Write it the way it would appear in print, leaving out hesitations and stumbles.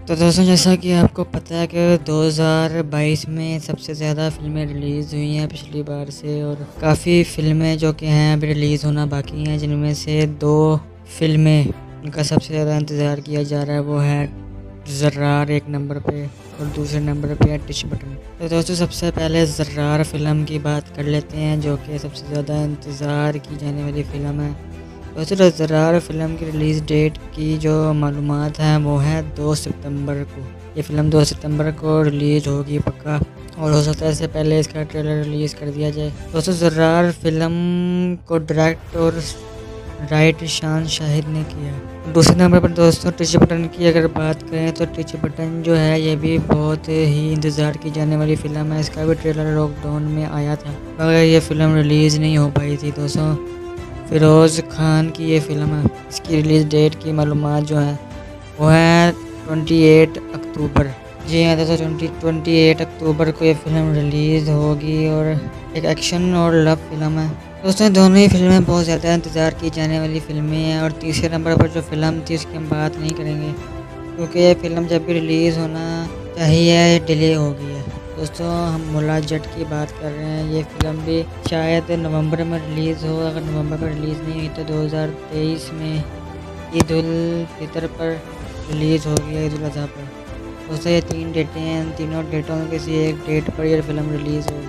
तो दोस्तों, जैसा कि आपको पता है कि 2022 में सबसे ज़्यादा फ़िल्में रिलीज़ हुई हैं पिछली बार से, और काफ़ी फ़िल्में जो कि हैं अभी रिलीज़ होना बाकी हैं, जिनमें से 2 फ़िल्में उनका सबसे ज़्यादा इंतज़ार किया जा रहा है। वो है ज़र्रार एक नंबर पे और दूसरे नंबर पे है टिच बटन। तो दोस्तों, सबसे पहले ज़र्रार फ़िल्म की बात कर लेते हैं, जो कि सबसे ज़्यादा इंतज़ार की जाने वाली फ़िल्म है। वैसे तो ज़र्रार फ़िल्म की रिलीज़ डेट की जो मालूमात हैं वो है 2 सितंबर को। ये फ़िल्म 2 सितंबर को रिलीज़ होगी पक्का, और हो सकता है इससे पहले इसका ट्रेलर रिलीज़ कर दिया जाए। दोस्तों, ज़र्रार फ़िल्म को डायरेक्ट और राइट ईशान शाहिद ने किया है। दूसरे नंबर पर दोस्तों टिच बटन की अगर बात करें तो टिच बटन जो है ये भी बहुत ही इंतज़ार की जाने वाली फ़िल्म है। इसका भी ट्रेलर लॉकडाउन में आया था, मगर ये फ़िल्म रिलीज़ नहीं हो पाई थी। दोस्तों, फ़िरोज़ खान की ये फ़िल्म है। इसकी रिलीज़ डेट की मालूमात जो है वो है 28 अक्टूबर। जी हाँ दोस्तों, 28 अक्टूबर को ये फ़िल्म रिलीज़ होगी, और एक एक्शन और लव फिल्म है। दोस्तों, दोनों ही फिल्में बहुत ज़्यादा इंतज़ार की जाने वाली फ़िल्में हैं, और तीसरे नंबर पर जो फ़िल्म थी उसकी हम बात नहीं करेंगे, क्योंकि ये फ़िल्म जब भी रिलीज़ होना चाहिए डिले हो गई है। दोस्तों, हम मुला जट की बात कर रहे हैं। ये फ़िल्म भी शायद नवंबर में रिलीज़ हो। अगर नवंबर में रिलीज़ नहीं हुई तो 2023 में ईद उल फितर पर रिलीज़ होगी, ईद उल अज़हा पर। दोस्तों, ये 3 डेटें हैं, इन तीनों डेटों में किसी एक डेट पर ये फ़िल्म रिलीज़ होगी।